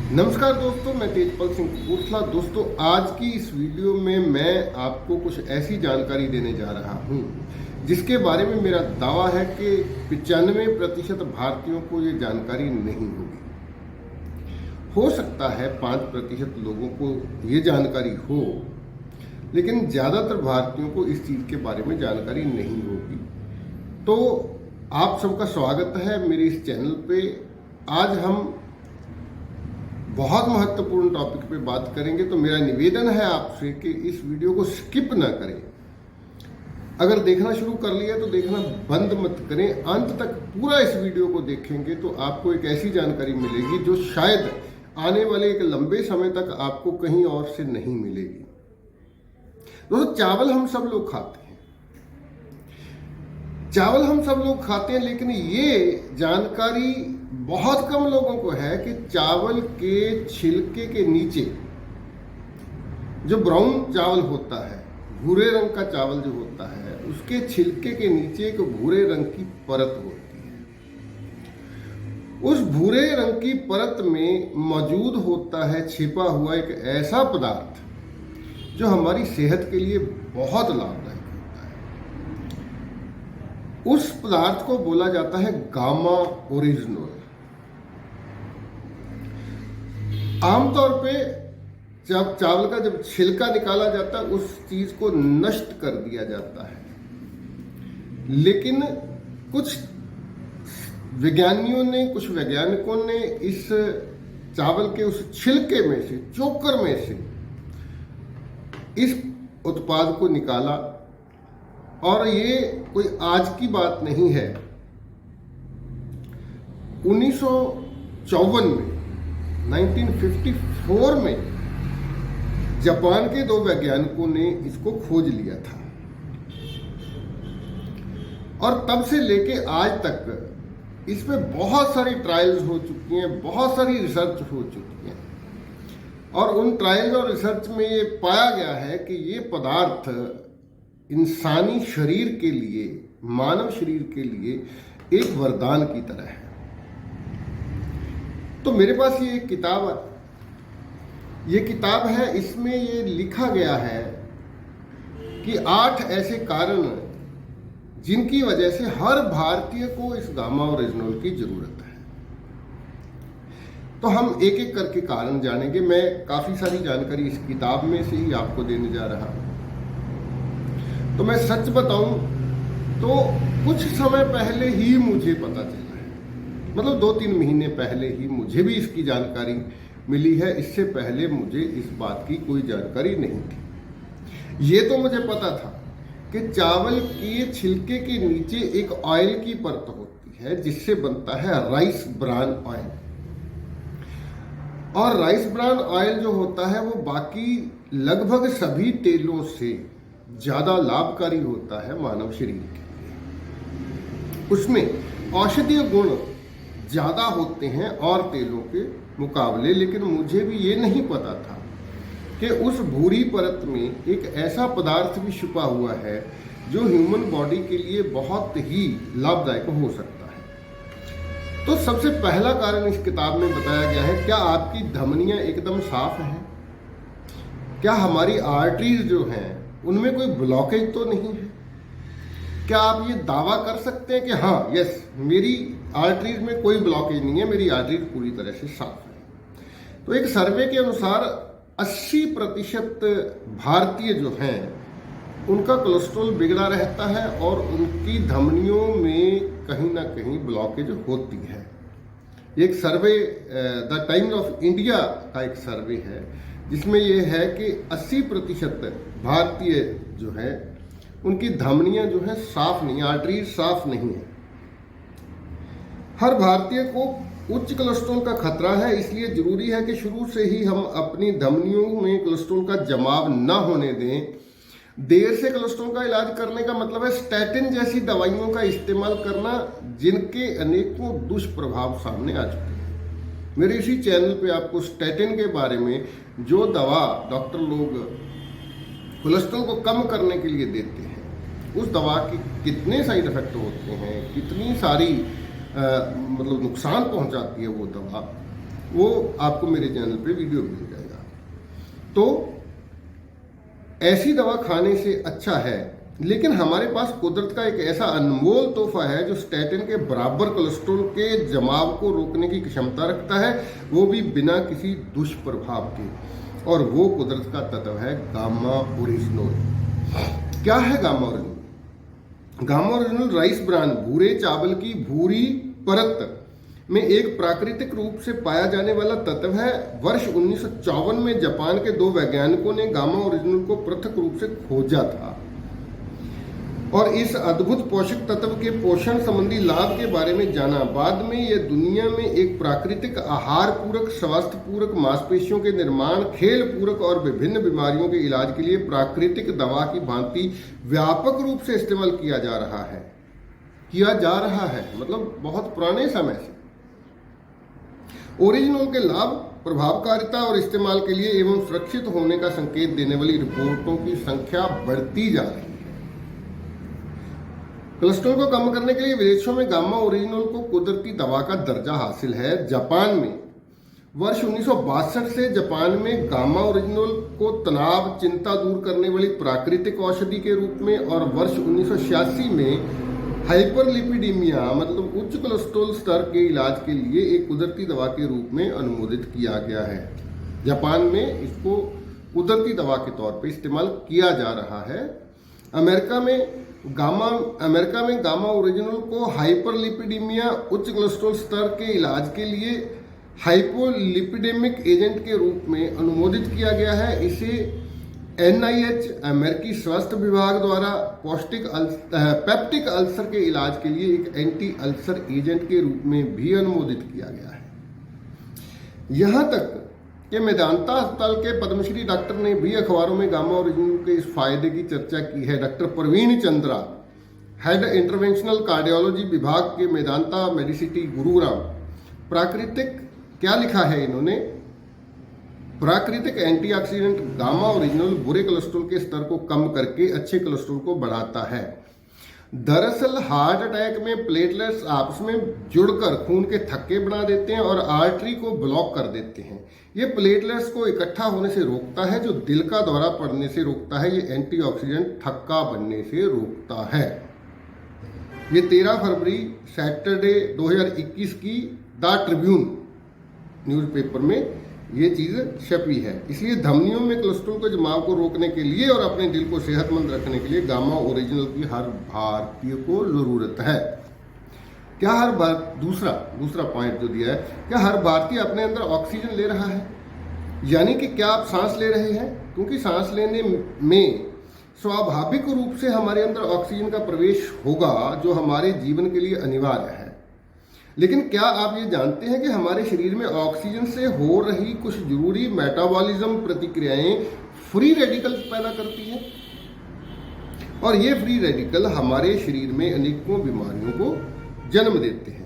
नमस्कार दोस्तों, मैं तेजपाल सिंह कपूरथला। दोस्तों, आज की इस वीडियो में मैं आपको कुछ ऐसी जानकारी देने जा रहा हूं जिसके बारे में मेरा दावा है कि 95% भारतीयों को ये जानकारी नहीं होगी। हो सकता है 5% लोगों को ये जानकारी हो, लेकिन ज़्यादातर भारतीयों को इस चीज़ के बारे में जानकारी नहीं होगी। तो आप सबका स्वागत है मेरे इस चैनल पे। आज हम बहुत महत्वपूर्ण टॉपिक पे बात करेंगे, तो मेरा निवेदन है आपसे कि इस वीडियो को स्किप ना करें। अगर देखना शुरू कर लिया तो देखना बंद मत करें, अंत तक पूरा इस वीडियो को देखेंगे तो आपको एक ऐसी जानकारी मिलेगी जो शायद आने वाले एक लंबे समय तक आपको कहीं और से नहीं मिलेगी। दोस्तों, चावल हम सब लोग खाते हैं, लेकिन ये जानकारी बहुत कम लोगों को है कि चावल के छिलके के नीचे जो ब्राउन चावल होता है, भूरे रंग का चावल जो होता है, उसके छिलके के नीचे एक भूरे रंग की परत होती है। उस भूरे रंग की परत में मौजूद होता है छिपा हुआ एक ऐसा पदार्थ जो हमारी सेहत के लिए बहुत लाभदायक होता है। उस पदार्थ को बोला जाता है गामा ओरिजिनल। आमतौर पे जब चावल का जब छिलका निकाला जाता है, उस चीज को नष्ट कर दिया जाता है, लेकिन कुछ वैज्ञानिकों ने इस चावल के उस छिलके में से, चोकर में से इस उत्पाद को निकाला। और ये कोई आज की बात नहीं है। 1954 में जापान के 2 वैज्ञानिकों ने इसको खोज लिया था, और तब से लेके आज तक इस पे बहुत सारी ट्रायल्स हो चुकी हैं, बहुत सारी रिसर्च हो चुकी हैं, और उन ट्रायल्स और रिसर्च में ये पाया गया है कि ये पदार्थ इंसानी शरीर के लिए, मानव शरीर के लिए एक वरदान की तरह है। तो मेरे पास ये एक किताब है। इसमें ये लिखा गया है कि 8 ऐसे कारण जिनकी वजह से हर भारतीय को इस गामा ओरिजिनल की जरूरत है। तो हम एक एक करके कारण जानेंगे। मैं काफी सारी जानकारी इस किताब में से ही आपको देने जा रहा हूं। तो मैं सच बताऊं तो कुछ समय पहले ही मुझे पता चला है, मतलब 2-3 महीने पहले ही मुझे भी इसकी जानकारी मिली है। इससे पहले मुझे इस बात की कोई जानकारी नहीं थी। ये तो मुझे पता था कि चावल के छिलके के नीचे एक ऑयल की परत होती है जिससे बनता है राइस ब्रान ऑयल। और राइस ब्रान ऑयल जो होता है वो बाकी लगभग सभी तेलों से ज्यादा लाभकारी होता है मानव शरीर के लिए। उसमें औषधीय गुण ज्यादा होते हैं और तेलों के मुकाबले। लेकिन मुझे भी ये नहीं पता था कि उस भूरी परत में एक ऐसा पदार्थ भी छुपा हुआ है जो ह्यूमन बॉडी के लिए बहुत ही लाभदायक हो सकता है। तो सबसे पहला कारण इस किताब में बताया गया है, क्या आपकी धमनियां एकदम साफ हैं? क्या हमारी आर्टरीज जो हैं उनमें कोई ब्लॉकेज तो नहीं है? क्या आप ये दावा कर सकते हैं कि हाँ, यस, मेरी आर्टरीज में कोई ब्लॉकेज नहीं है, मेरी आर्टरीज पूरी तरह से साफ है? तो एक सर्वे के अनुसार 80% भारतीय जो हैं उनका कोलेस्ट्रॉल बिगड़ा रहता है और उनकी धमनियों में कहीं ना कहीं ब्लॉकेज होती है। एक सर्वे द टाइम्स ऑफ इंडिया का एक सर्वे है जिसमें यह है कि 80% भारतीय जो है उनकी धमनियां जो है साफ नहीं, आर्टरीज साफ नहीं है। हर भारतीय को उच्च कोलेस्ट्रॉल का खतरा है, इसलिए जरूरी है कि शुरू से ही हम अपनी धमनियों में कोलेस्ट्रॉल का जमाव न होने दें। देर से कोलेस्ट्रॉल का इलाज करने का मतलब है स्टैटिन जैसी दवाइयों का इस्तेमाल करना, जिनके अनेकों दुष्प्रभाव सामने आ चुके हैं। मेरे इसी चैनल पे आपको स्टैटिन के बारे में, जो दवा डॉक्टर लोग कोलेस्ट्रॉल को कम करने के लिए देते हैं, उस दवा के कितने साइड इफेक्ट होते हैं, कितनी सारी मतलब नुकसान पहुंचाती है वो दवा, वो आपको मेरे चैनल पे वीडियो मिल जाएगा। तो ऐसी दवा खाने से अच्छा है, लेकिन हमारे पास कुदरत का एक ऐसा अनमोल तोहफा है जो स्टैटिन के बराबर कोलेस्ट्रॉल के जमाव को रोकने की क्षमता रखता है, वो भी बिना किसी दुष्प्रभाव के, और वो कुदरत का तत्व है गामा ओरिजिनोल। क्या है gamma oryzanol? Gamma oryzanol rice bran, भूरे चावल की भूरी परत में एक प्राकृतिक रूप से पाया जाने वाला तत्व है। वर्ष 1954 में जापान के 2 वैज्ञानिकों ने गामा ओरिजिनल को पृथक रूप से खोजा था और इस अद्भुत पोषक तत्व के पोषण संबंधी लाभ के बारे में जाना। बाद में यह दुनिया में एक प्राकृतिक आहार पूरक, स्वास्थ्य पूरक, मांसपेशियों के निर्माण, खेल पूरक और विभिन्न बीमारियों के इलाज के लिए प्राकृतिक दवा की भांति व्यापक रूप से इस्तेमाल किया जा रहा है, मतलब बहुत पुराने समय से। ओरिजिनल के लाभ, प्रभावकारिता और इस्तेमाल के लिए एवं सुरक्षित होने का संकेत देने वाली रिपोर्टों की संख्या बढ़ती जा रही है। कोलेस्ट्रॉल को कम करने के लिए विदेशों में गामा ओरिजिनल को कुदरती दवा का दर्जा हासिल है। जापान में वर्ष 1962 से जापान में गामा ओरिजिनल को तनाव, चिंता दूर करने वाली प्राकृतिक औषधि के रूप में, और वर्ष 1986 में हाइपरलिपिडीमिया मतलब उच्च कोलेस्ट्रॉल स्तर के इलाज के लिए एक कुदरती दवा के रूप में अनुमोदित किया गया है। जापान में इसको कुदरती दवा के तौर पे इस्तेमाल किया जा रहा है। अमेरिका में गामा ओरिजिनल को हाइपरलिपिडीमिया, उच्च कोलेस्ट्रॉल स्तर के इलाज के लिए हाइपोलिपिडेमिक एजेंट के रूप में अनुमोदित किया गया है। इसे NIH अमेरिकी स्वास्थ्य विभाग द्वारा पेप्टिक अल्सर के इलाज के लिए एक एंटी अल्सर एजेंट के रूप में भी अनुमोदित किया गया है। यहाँ तक कि मेदांता अस्पताल के पद्मश्री डॉक्टर ने भी अखबारों में गामा ओरिजिनल के इस फायदे की चर्चा की है। Doctor Praveen Chandra, head interventional cardiology विभाग के मेदांता मेडिसिटी गुरुग्राम, क्या लिखा है इन्होंने? प्राकृतिक एंटीऑक्सीडेंट गामा ओरिजिनल बुरे कोलेस्ट्रॉल के स्तर को कम करके अच्छे कोलेस्ट्रॉल को बढ़ाता है। दरअसल हार्ट अटैक में प्लेटलेट्स आपस में जुड़कर खून के थक्के बना देते हैं और आर्टरी को ब्लॉक कर देते हैं। ये प्लेटलेट्स को इकट्ठा होने से रोकता है, जो दिल का दौरा पड़ने से रोकता है। ये एंटीऑक्सीडेंट थक्का बनने से रोकता है। ये 13 फरवरी सैटरडे 2021 की द ट्रिब्यून न्यूज़पेपर में ये चीज़ छपी है। इसलिए धमनियों में कोलेस्ट्रॉल के जमाव को रोकने के लिए और अपने दिल को सेहतमंद रखने के लिए गामा ओरिजिनल की हर भारतीय को ज़रूरत है। क्या दूसरा पॉइंट जो दिया है, क्या हर भारतीय अपने अंदर ऑक्सीजन ले रहा है? यानी कि क्या आप सांस ले रहे हैं? क्योंकि सांस लेने में स्वाभाविक रूप से हमारे अंदर ऑक्सीजन का प्रवेश होगा, जो हमारे जीवन के लिए अनिवार्य है। लेकिन क्या आप ये जानते हैं कि हमारे शरीर में ऑक्सीजन से हो रही कुछ जरूरी मेटाबॉलिज्म प्रतिक्रियाएं फ्री रेडिकल्स पैदा करती हैं, और ये फ्री रेडिकल हमारे शरीर में अनेकों बीमारियों को जन्म देते हैं।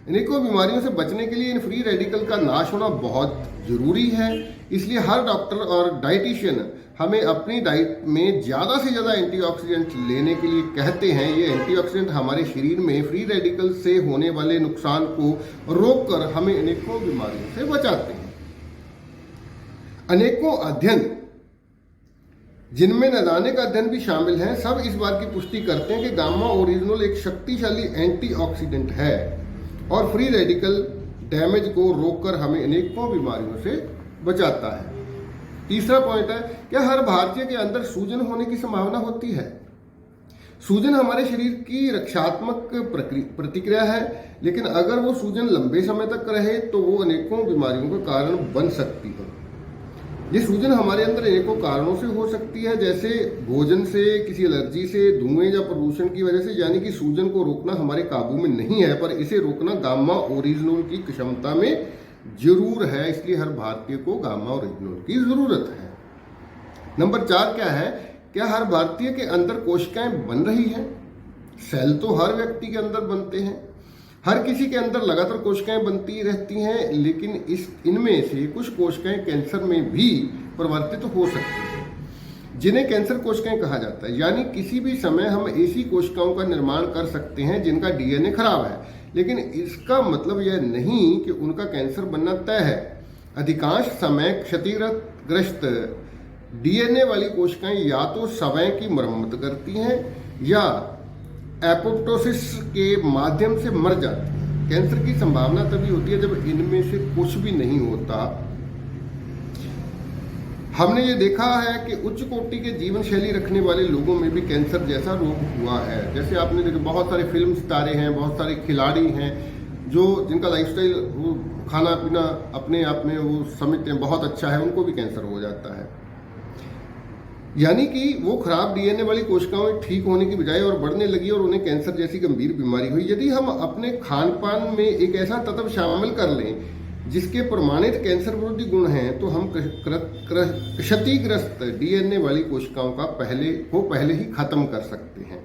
अनेकों बीमारियों से बचने के लिए इन फ्री रेडिकल का नाश होना बहुत जरूरी है। इसलिए हर डॉक्टर और डाइटिशियन हमें अपनी डाइट में ज़्यादा से ज़्यादा एंटीऑक्सीडेंट लेने के लिए कहते हैं। ये एंटीऑक्सीडेंट हमारे शरीर में फ्री रेडिकल से होने वाले नुकसान को रोककर हमें अनेकों बीमारियों से बचाते हैं। अनेकों अध्ययन, जिनमें नैदानिक अध्ययन भी शामिल हैं, सब इस बात की पुष्टि करते हैं कि गामा ओरिजिनल एक शक्तिशाली एंटीऑक्सीडेंट है और फ्री रेडिकल डैमेज को रोककर हमें अनेकों बीमारियों से बचाता है। तीसरा पॉइंट है, क्या हर भारतीय के अंदर सूजन होने की संभावना होती है? सूजन हमारे शरीर की रक्षात्मक प्रतिक्रिया है, लेकिन अगर वो सूजन लंबे समय तक रहे तो वो अनेकों बीमारियों का कारण बन सकती है। ये सूजन हमारे अंदर अनेकों कारणों से हो सकती है, जैसे भोजन से, किसी एलर्जी से, धुएं या प्रदूषण की वजह से। यानी कि सूजन को रोकना हमारे काबू में नहीं है, पर इसे रोकना गामा ओरिजिनल की क्षमता में जरूर है। इसलिए हर भारतीय को गामा ओरिजिनल की जरूरत है। नंबर 4 क्या है, क्या हर भारतीय के अंदर कोशिकाएं बन रही हैं? सेल तो हर व्यक्ति के अंदर बनते हैं, हर किसी के अंदर लगातार कोशिकाएं बनती रहती हैं, लेकिन इनमें से कुछ कोशिकाएं कैंसर में भी परिवर्तित हो सकती हैं, जिन्हें कैंसर कोशिकाएं कहा जाता है। यानी किसी भी समय हम ऐसी कोशिकाओं का निर्माण कर सकते हैं जिनका DNA खराब है, लेकिन इसका मतलब यह नहीं कि उनका कैंसर बनना तय है। अधिकांश समय क्षतिग्रस्त डीएनए वाली कोशिकाएं या तो शवों की मरम्मत करती हैं या एपोप्टोसिस के माध्यम से मर जाती हैं। कैंसर की संभावना तभी होती है जब इनमें से कुछ भी नहीं होता। हमने ये देखा है कि उच्च कोटि के जीवन शैली रखने वाले लोगों में भी कैंसर जैसा रोग हुआ है। जैसे आपने देखा, बहुत सारे फिल्म सितारे हैं, बहुत सारे खिलाड़ी हैं जो जिनका लाइफस्टाइल, वो खाना पीना अपने आप में वो समझते हैं बहुत अच्छा है, उनको भी कैंसर हो जाता है। यानी कि वो खराब डीएनए वाली कोशिकाएं ठीक होने की बजाय और बढ़ने लगी और उन्हें कैंसर जैसी गंभीर बीमारी हुई। यदि हम अपने खान पान में एक ऐसा तत्व शामिल कर लें जिसके प्रमाणित कैंसर विरोधी गुण हैं, तो हम क्षतिग्रस्त डीएनए वाली कोशिकाओं का पहले ही खत्म कर सकते हैं।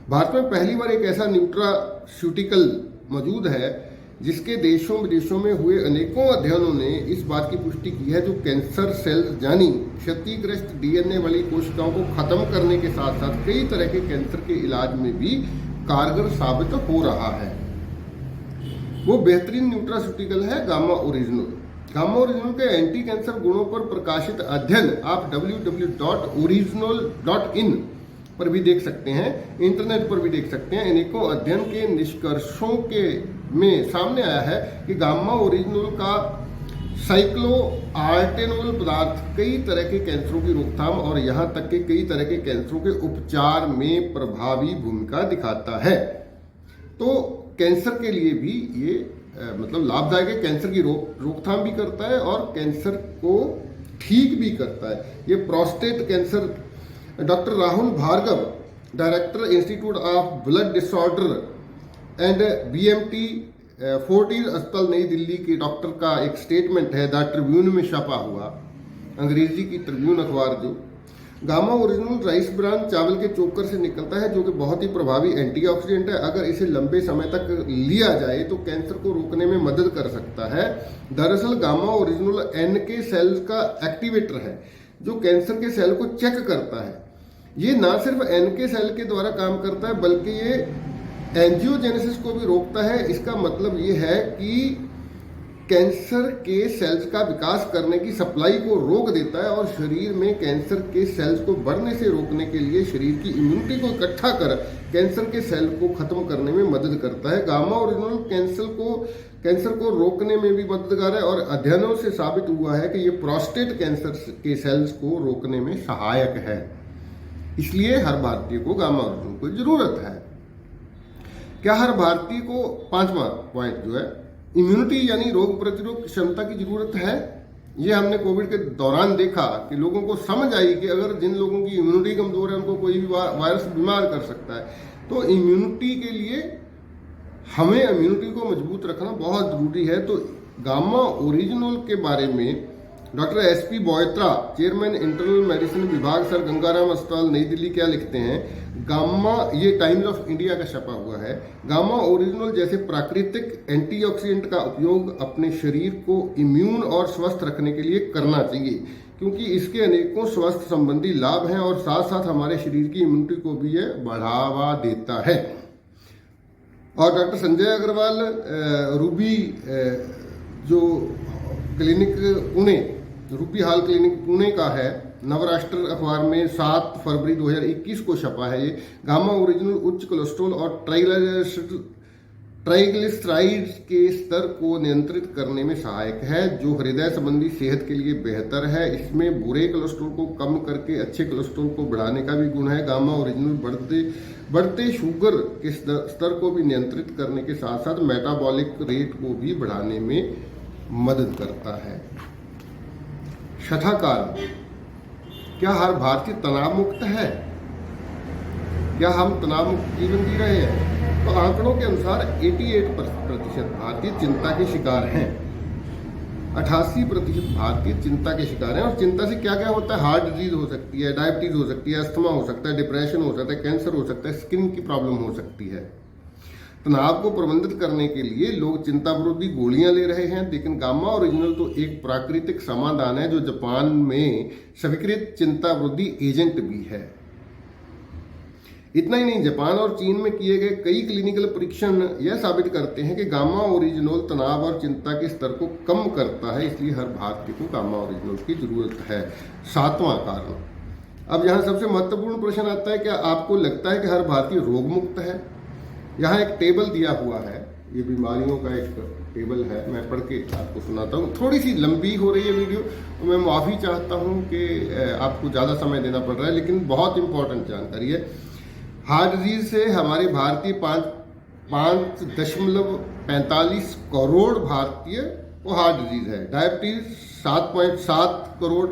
भारत में पहली बार एक ऐसा न्यूट्रास्यूटिकल मौजूद है जिसके देशों विदेशों में हुए अनेकों अध्ययनों ने इस बात की पुष्टि की है, जो कैंसर सेल्स यानी क्षतिग्रस्त डीएनए वाली कोशिकाओं को खत्म करने के साथ साथ कई तरह के कैंसर के इलाज में भी कारगर साबित हो रहा है। वो बेहतरीन न्यूट्रास्यूटिकल है गामा ओरिजिनल। गामा ओरिजिनल के एंटी कैंसर गुणों पर प्रकाशित अध्ययन आप www.original.in पर भी देख सकते हैं, इंटरनेट पर भी देख सकते हैं। अनेकों अध्ययन के निष्कर्षों के में सामने आया है कि गामा ओरिजिनल का साइक्लोआर्टेनोल पदार्थ कई तरह के कैंसरों की रोकथाम और यहाँ तक के कई तरह के कैंसरों के उपचार में प्रभावी भूमिका दिखाता है। तो कैंसर के लिए भी ये मतलब लाभदायक है। कैंसर की रोकथाम भी करता है और कैंसर को ठीक भी करता है। ये prostate cancer, doctor Rahul Bhargava, director institute of blood disorder and BMT Fortis अस्पताल नई दिल्ली के डॉक्टर का एक स्टेटमेंट है, द ट्रिब्यून में छपा हुआ, अंग्रेजी की ट्रिब्यून अखबार जो। गामा ओरिजिनल राइस ब्रान चावल के चोकर से निकलता है जो कि बहुत ही प्रभावी एंटीऑक्सीडेंट है। अगर इसे लंबे समय तक लिया जाए तो कैंसर को रोकने में मदद कर सकता है। दरअसल गामा ओरिजिनल एनके सेल्स का एक्टिवेटर है जो कैंसर के सेल को चेक करता है। ये ना सिर्फ एनके सेल के द्वारा काम करता है बल्कि ये एंजियोजेनेसिस को भी रोकता है। इसका मतलब ये है कि कैंसर के सेल्स का विकास करने की सप्लाई को रोक देता है और शरीर में कैंसर के सेल्स को बढ़ने से रोकने के लिए शरीर की इम्यूनिटी को इकट्ठा कर कैंसर के सेल को खत्म करने में मदद करता है। गामा ओरिजिनल कैंसर को रोकने में भी मददगार है और अध्ययनों से साबित हुआ है कि ये प्रोस्टेट कैंसर के सेल्स को रोकने में सहायक है। इसलिए हर भारतीय को गामा ओरिजिनल की जरूरत है। क्या हर भारतीय को, पांचवा पॉइंट जो है, इम्यूनिटी यानी रोग प्रतिरोध क्षमता की जरूरत है? ये हमने कोविड के दौरान देखा कि लोगों को समझ आई कि अगर जिन लोगों की इम्यूनिटी कमजोर है उनको कोई भी वायरस बीमार कर सकता है। तो इम्यूनिटी के लिए हमें इम्यूनिटी को मजबूत रखना बहुत जरूरी है। तो गामा ओरिजिनल के बारे में doctor SP Boyatra, chairman internal medicine विभाग, सर गंगाराम अस्पताल नई दिल्ली, क्या लिखते हैं? गामा, ये टाइम्स ऑफ इंडिया का छपा हुआ है, गामा ओरिजिनल जैसे प्राकृतिक एंटीऑक्सीडेंट का उपयोग अपने शरीर को इम्यून और स्वस्थ रखने के लिए करना चाहिए क्योंकि इसके अनेकों स्वास्थ्य संबंधी लाभ हैं और साथ साथ हमारे शरीर की इम्यूनिटी को भी यह बढ़ावा देता है। और डॉक्टर संजय अग्रवाल, रूबी जो क्लिनिक पुणे, रूबी हाल क्लिनिक पुणे का है, नवराष्ट्र अखबार में 7 फरवरी 2021 को छपा है। ये गामा ओरिजिनल उच्च कोलेस्ट्रॉल और ट्राइग्लिसराइड्स के स्तर को नियंत्रित करने में सहायक है जो हृदय संबंधी सेहत के लिए बेहतर है। इसमें बुरे कोलेस्ट्रॉल को कम करके अच्छे कोलेस्ट्रॉल को बढ़ाने का भी गुण है। गामा ओरिजिनल बढ़ते शुगर के स्तर को भी नियंत्रित करने के साथ साथ मेटाबॉलिक रेट को भी बढ़ाने में मदद करता है। छठा कारण, क्या हर भारतीय तनाव मुक्त है? क्या हम तनाव मुक्त जीवन जी रहे हैं? तो आंकड़ों के अनुसार 88% भारतीय चिंता के शिकार हैं। 88% भारतीय चिंता के शिकार हैं। और चिंता से क्या क्या होता है? हार्ट डिजीज हो सकती है, डायबिटीज हो सकती है, अस्थमा हो सकता है, डिप्रेशन हो सकता है, कैंसर हो सकता है, स्किन की प्रॉब्लम हो सकती है। तनाव को प्रबंधित करने के लिए लोग चिंता विरोधी गोलियां ले रहे हैं, लेकिन गामा ओरिजिनल तो एक प्राकृतिक समाधान है जो जापान में स्वीकृत चिंता विरोधी एजेंट भी है। इतना ही नहीं, जापान और चीन में किए गए कई क्लिनिकल परीक्षण यह साबित करते हैं कि गामा ओरिजिनोल तनाव और चिंता के स्तर को कम करता है, इसलिए हर भारतीय को गामा ओरिजिनोल की जरूरत है। 7वां कारण, अब यहाँ सबसे महत्वपूर्ण प्रश्न आता है, क्या आपको लगता है कि हर भारतीय रोग मुक्त है? यहाँ एक टेबल दिया हुआ है, ये बीमारियों का एक टेबल है, मैं पढ़ के आपको सुनाता हूँ। थोड़ी सी लंबी हो रही है वीडियो, तो मैं माफ़ी चाहता हूँ कि आपको ज़्यादा समय देना पड़ रहा है, लेकिन बहुत इंपॉर्टेंट जानकारी है। हार्ट डिजीज से हमारे भारतीय 5.45 करोड़ भारतीय को हार्ट डिजीज है। Diabetes 7.7 crore,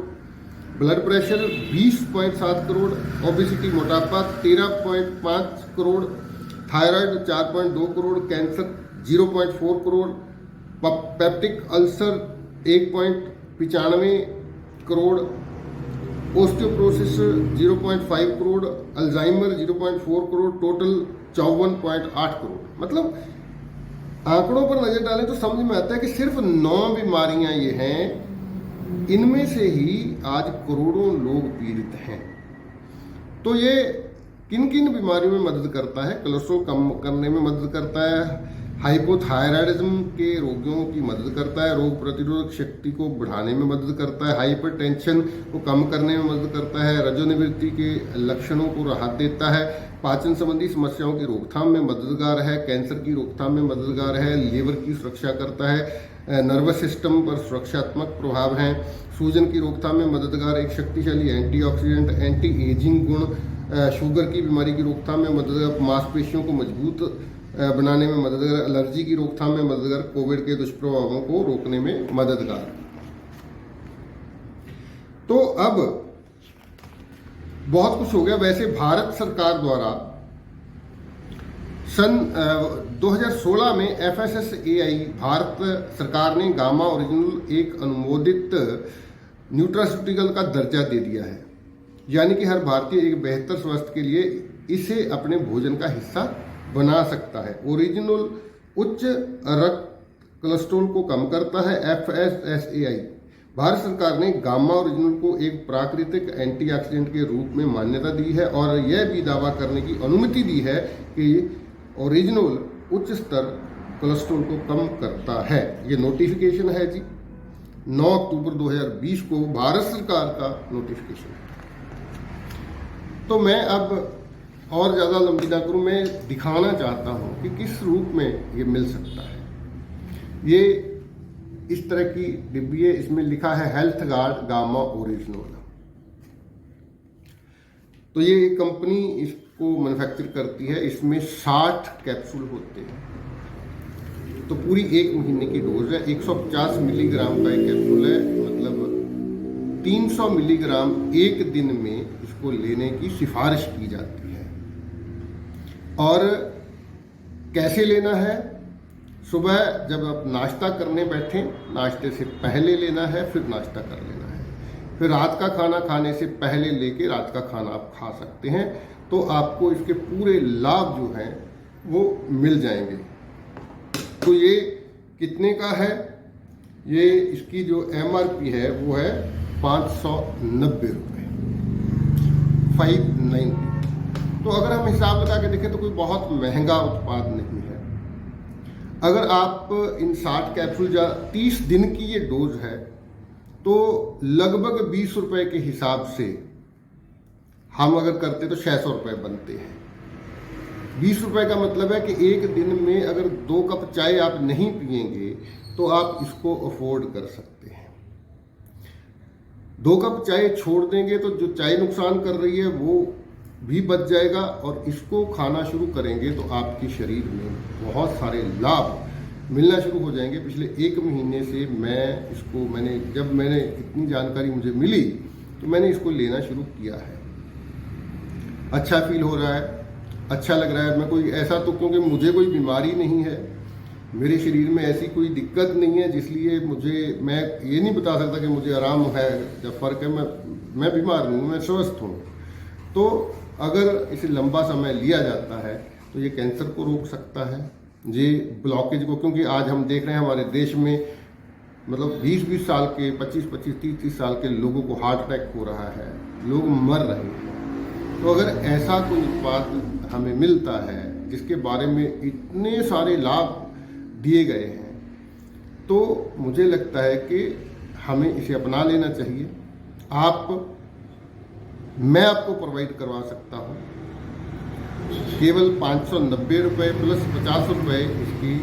blood pressure 20.7 crore, obesity मोटापा 13.5 crore, thyroid 4.2 crore, cancer 0.4 crore, peptic ulcer 1.95 crore, osteoporosis 0.5 crore, Alzheimer 0.4 crore, total 54.8 crore. मतलब आंकड़ों पर नजर डालें तो समझ में आता है कि सिर्फ 9 बीमारियां ये हैं, इनमें से ही आज करोड़ों लोग पीड़ित हैं। तो ये किन किन बीमारियों में मदद करता है? कोलेस्ट्रॉल कम करने में मदद करता है, हाइपोथायराइडिज्म के रोगियों की मदद करता है, रोग प्रतिरोधक शक्ति को बढ़ाने में मदद करता है, हाइपरटेंशन को कम करने में मदद करता है, रजोनिवृत्ति के लक्षणों को राहत देता है, पाचन संबंधी समस्याओं की रोकथाम में मददगार है, कैंसर की रोकथाम में मददगार है, लीवर की सुरक्षा करता है, नर्वस सिस्टम पर सुरक्षात्मक प्रभाव हैं, सूजन की रोकथाम में मददगार, एक शक्तिशाली एंटीऑक्सीडेंट, एंटी एजिंग गुण, शुगर की बीमारी की रोकथाम में मददगार, मांसपेशियों को मजबूत बनाने में मददगार, एलर्जी की रोकथाम में मददगार, कोविड के दुष्प्रभावों को रोकने में मददगार। तो अब बहुत कुछ हो गया। वैसे भारत सरकार द्वारा सन 2016 में FSSAI भारत सरकार ने गामा ओरिजिनल एक अनुमोदित न्यूट्रास्यूटिकल का दर्जा दे दिया है, यानी कि हर भारतीय एक बेहतर स्वास्थ्य के लिए इसे अपने भोजन का हिस्सा बना सकता है। ओरिजिनल उच्च रक्त कोलेस्ट्रॉल को कम करता है। FSSAI भारत सरकार ने गामा ओरिजिनल को एक प्राकृतिक एंटीऑक्सीडेंट के रूप में मान्यता दी है और यह भी दावा करने की अनुमति दी है कि ओरिजिनल उच्च स्तर कोलेस्ट्रॉल को कम करता है। ये नोटिफिकेशन है जी, 9 अक्टूबर 2020 को भारत सरकार का नोटिफिकेशन है। तो मैं अब और ज़्यादा लंबी ना करूँ, मैं दिखाना चाहता हूँ कि किस रूप में ये मिल सकता है। ये इस तरह की डिब्बी है, इसमें लिखा है हेल्थ गार्ड गामा ओरिजिनल। तो ये एक कंपनी इसको मैन्युफैक्चर करती है, इसमें 60 कैप्सूल होते हैं। तो पूरी 1 महीने की डोज है। 150 मिलीग्राम का एक कैप्सूल है, मतलब 300 मिलीग्राम एक दिन में इसको लेने की सिफारिश की जाती है। और कैसे लेना है? सुबह जब आप नाश्ता करने बैठें, नाश्ते से पहले लेना है, फिर नाश्ता कर लेना है, फिर रात का खाना खाने से पहले लेके रात का खाना आप खा सकते हैं। तो आपको इसके पूरे लाभ जो हैं वो मिल जाएंगे। तो ये कितने का है? ये इसकी जो MRP है वो है 590 रुपये, 590। तो अगर हम हिसाब लगा के देखें तो कोई बहुत महंगा उत्पाद नहीं है। अगर आप इन 60 कैप्सूल या 30 दिन की ये डोज है तो लगभग 20 रुपए के हिसाब से हम अगर करते तो 600 रुपये बनते हैं। 20 रुपये का मतलब है कि एक दिन में अगर 2 कप चाय आप नहीं पिएंगे तो आप इसको अफोर्ड कर सकते हैं। 2 कप चाय छोड़ देंगे तो जो चाय नुकसान कर रही है वो भी बच जाएगा, और इसको खाना शुरू करेंगे तो आपके शरीर में बहुत सारे लाभ मिलना शुरू हो जाएंगे। पिछले 1 महीने से जब मैंने इतनी जानकारी मुझे मिली तो मैंने इसको लेना शुरू किया है। अच्छा फील हो रहा है, अच्छा लग रहा है। मैं कोई ऐसा तो, क्योंकि मुझे कोई बीमारी नहीं है, मेरे शरीर में ऐसी कोई दिक्कत नहीं है, जिसलिए मैं ये नहीं बता सकता कि मुझे आराम है या फ़र्क है। मैं बीमार नहीं हूँ, मैं स्वस्थ हूँ। तो अगर इसे लंबा समय लिया जाता है तो ये कैंसर को रोक सकता है, ये ब्लॉकेज को, क्योंकि आज हम देख रहे हैं हमारे देश में मतलब 20-20 साल के, 25-25, 30-30 साल के लोगों को हार्ट अटैक हो रहा है, लोग मर रहे हैं। तो अगर ऐसा कोई उत्पाद हमें मिलता है जिसके बारे में इतने सारे लाभ दिए गए हैं, तो मुझे लगता है कि हमें इसे अपना लेना चाहिए। मैं आपको प्रोवाइड करवा सकता हूँ। केवल 590 रुपये प्लस 50 रुपये इसकी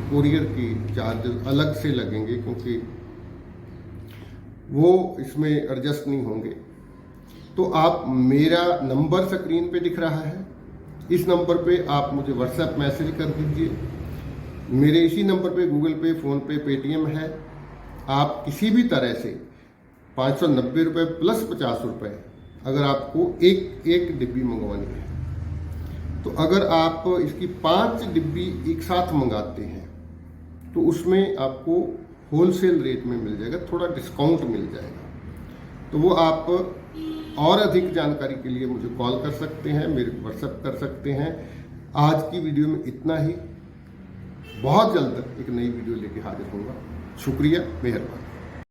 कुरियर की चार्जेस अलग से लगेंगे, क्योंकि वो इसमें एडजस्ट नहीं होंगे। तो आप, मेरा नंबर स्क्रीन पे दिख रहा है, इस नंबर पे आप मुझे व्हाट्सएप मैसेज कर दीजिए। मेरे इसी नंबर पे गूगल पे, फ़ोन पे, पेटीएम है। आप किसी भी तरह से 590 रुपये प्लस 50 रुपये अगर आपको एक डिब्बी मंगवानी है, तो अगर आप इसकी 5 डिब्बी एक साथ मंगाते हैं तो उसमें आपको होलसेल रेट में मिल जाएगा, थोड़ा डिस्काउंट मिल जाएगा। तो वो आप और अधिक जानकारी के लिए मुझे कॉल कर सकते हैं, मेरे को व्हाट्सएप कर सकते हैं। आज की वीडियो में इतना ही। बहुत जल्द एक नई वीडियो लेके हाजिर होऊंगा। शुक्रिया, मेहरबानी।